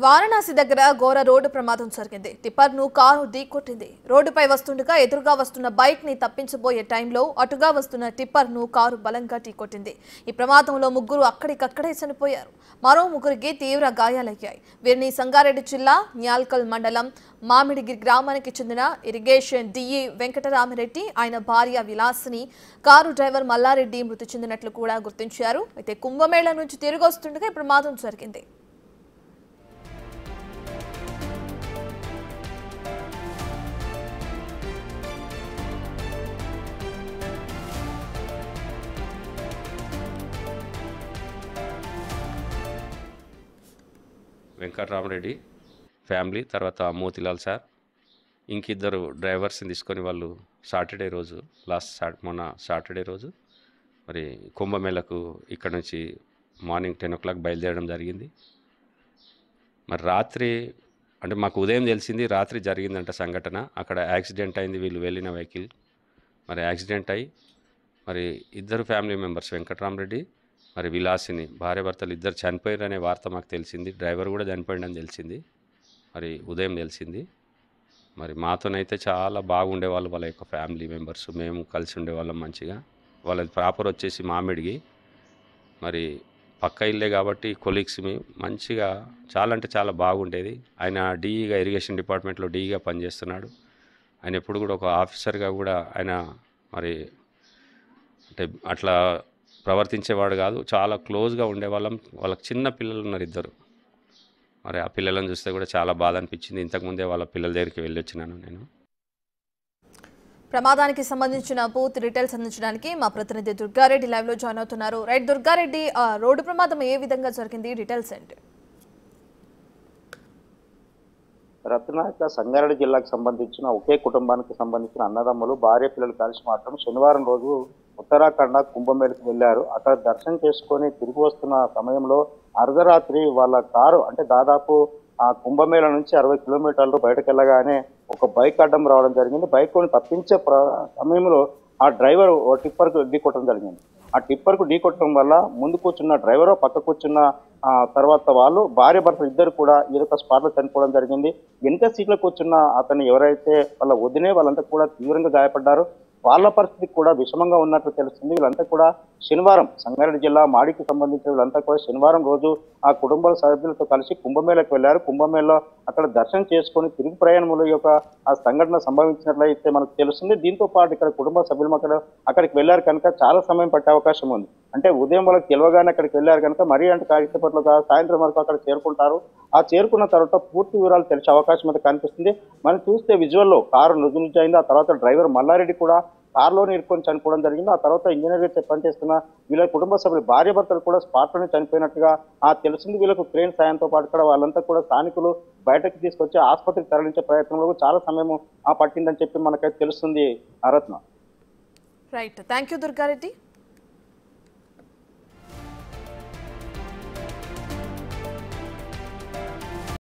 వారణాసి దగ్గర ఘోర రోడ్డు ప్రమాదం జరిగింది. టిప్పర్ను కారు ఢీకొట్టింది. రోడ్డుపై వస్తుండగా ఎదురుగా వస్తున్న బైక్ ని తప్పించబోయే టైంలో అటుగా వస్తున్న టిప్పర్ను కారు బలంగా ఢీకొట్టింది. ఈ ప్రమాదంలో ముగ్గురు అక్కడికక్కడే చనిపోయారు. మరో ముగ్గురికి తీవ్ర గాయాలయ్యాయి. వీరిని సంగారెడ్డి జిల్లా న్యాల్కల్ మండలం మామిడిగిరి గ్రామానికి చెందిన ఇరిగేషన్ డిఈ వెంకటరామిరెడ్డి, ఆయన భార్య విలాసిని, కారు డ్రైవర్ మల్లారెడ్డి మృతి చెందినట్లు కూడా గుర్తించారు. అయితే కుంభమేళ నుంచి తిరిగి వస్తుండగా ఈ ప్రమాదం జరిగింది. వెంకటరామరెడ్డి ఫ్యామిలీ, తర్వాత మోతిలాల్ సార్, ఇంకిద్దరు డ్రైవర్స్ని తీసుకొని వాళ్ళు సాటర్డే రోజు మొన్న సాటర్డే రోజు మరి కుంభమేళకు ఇక్కడ నుంచి మార్నింగ్ 10 o'clock బయలుదేరడం జరిగింది. మరి రాత్రి అంటే మాకు ఉదయం తెలిసింది రాత్రి జరిగిందంట సంఘటన. అక్కడ యాక్సిడెంట్ అయింది, వీళ్ళు వెళ్ళిన వెహికల్ మరి యాక్సిడెంట్ అయ్యి మరి ఇద్దరు ఫ్యామిలీ మెంబర్స్ వెంకటరామరెడ్డి మరి విలాసిని భార్యాభర్తలు ఇద్దరు చనిపోయారనే వార్త మాకు తెలిసింది. డ్రైవర్ కూడా చనిపోయాడని తెలిసింది, మరి ఉదయం తెలిసింది. మరి మాతోనైతే చాలా బాగుండేవాళ్ళు వాళ్ళ యొక్క ఫ్యామిలీ మెంబర్స్, మేము కలిసి ఉండేవాళ్ళం మంచిగా. వాళ్ళది ప్రాపర్ వచ్చేసి మామిడిగి, మరి పక్క ఇల్లే కాబట్టి కొలీగ్స్ మంచిగా చాలా అంటే చాలా బాగుండేది. ఆయన డీఈగా ఇరిగేషన్ డిపార్ట్మెంట్లో డీఈగా పనిచేస్తున్నాడు. ఆయన ఎప్పుడు కూడా ఒక ఆఫీసర్గా కూడా ఆయన మరి అంటే అట్లా ప్రవర్తించేవాడు కాదు, చాలా క్లోజ్గా ఉండేవాళ్ళం. వాళ్ళకి చిన్న పిల్లలు ఉన్నారు ఇద్దరు, మరి ఆ పిల్లలను చూస్తే కూడా చాలా బాధ అనిపించింది. ఇంతకుముందే వాళ్ళ పిల్లల దగ్గరికి వెళ్ళొచ్చినాను నేను. ప్రమాదానికి సంబంధించిన పూర్తి డీటెయిల్స్ అందించడానికి మా ప్రతినిధి దుర్గారెడ్డి లైవ్ లో జాయిన్ అవుతున్నారు. రైట్ దుర్గారెడ్డి, రోడ్డు ప్రమాదం ఏ విధంగా జరిగింది, డీటెయిల్స్ ఏంటి? రత్నాక సంగారెడ్డి జిల్లాకు సంబంధించిన ఒకే కుటుంబానికి సంబంధించిన అన్నదమ్ములు భార్య పిల్లలు కలిసి మాత్రం శనివారం రోజు ఉత్తరాఖండ్ కుంభమేళకు వెళ్ళారు. అక్కడ దర్శనం చేసుకొని తిరిగి వస్తున్న సమయంలో అర్ధరాత్రి వాళ్ళ కారు అంటే దాదాపు ఆ కుంభమేళ నుంచి 60 కిలోమీటర్లు బయటకు వెళ్ళగానే ఒక బైక్ అడ్డం రావడం జరిగింది. బైక్ కొని తప్పించే సమయంలో ఆ డ్రైవర్ ఓ టిప్పర్కు ఢీకొట్టడం జరిగింది. ఆ టిప్పర్కు ఢీకొట్టడం వల్ల ముందు కూర్చున్న డ్రైవరు, పక్క కూర్చున్న తర్వాత వాళ్ళు భార్య భర్తలు ఇద్దరు కూడా ఏదో స్పాట్లో చనిపోవడం జరిగింది. వెనక సీట్లో కూర్చున్న అతను ఎవరైతే వాళ్ళ వదినే వాళ్ళంతా కూడా తీవ్రంగా గాయపడ్డారు. వాళ్ళ పరిస్థితి కూడా విషమంగా ఉన్నట్లు తెలుస్తుంది. వీళ్ళంతా కూడా శనివారం సంగారెడ్డి జిల్లా మాడికి సంబంధించిన వీళ్ళంతా కూడా శనివారం రోజు ఆ కుటుంబ సభ్యులతో కలిసి కుంభమేళకు వెళ్ళారు. కుంభమేళలో అక్కడ దర్శనం చేసుకొని తిరుగు ప్రయాణంలో యొక్క ఆ సంఘటన సంభవించినట్లయితే మనకు తెలుస్తుంది. దీంతో పాటు ఇక్కడ కుటుంబ సభ్యులు అక్కడికి వెళ్ళారు కనుక చాలా సమయం పట్టే అవకాశం ఉంది. అంటే ఉదయం వాళ్ళకి తెలియగానే అక్కడికి వెళ్ళారు కనుక మరీ అంటే కాసేపట్లో సాయంత్రం వరకు అక్కడ చేరుకుంటారు. ఆ చేరుకున్న తర్వాత పూర్తి వివరాలు తెలిసే అవకాశం అయితే కనిపిస్తుంది. మనం చూస్తే విజువల్లో కారు నుజ్జునుజ్జైంది. ఆ తర్వాత డ్రైవర్ మల్లారెడ్డి కూడా కారులోనే ఇరుక్కొని చనిపోవడం జరిగింది. ఆ తర్వాత ఇంజనీర్గా పనిచేస్తున్న వీళ్ళ కుటుంబ సభ్యులు భార్య భర్తలు కూడా స్పాట్లోనే చనిపోయినట్టుగా తెలిసింది. వీళ్ళకు క్రేన్ సాయంతో పాటు కూడా వాళ్ళంతా కూడా స్థానికులు బయటకు తీసుకొచ్చి ఆసుపత్రికి తరలించే ప్రయత్నంలో చాలా సమయం పట్టిందని చెప్పి మనకైతే తెలుస్తుంది. Ratna. Right, thank you Durga Reddy.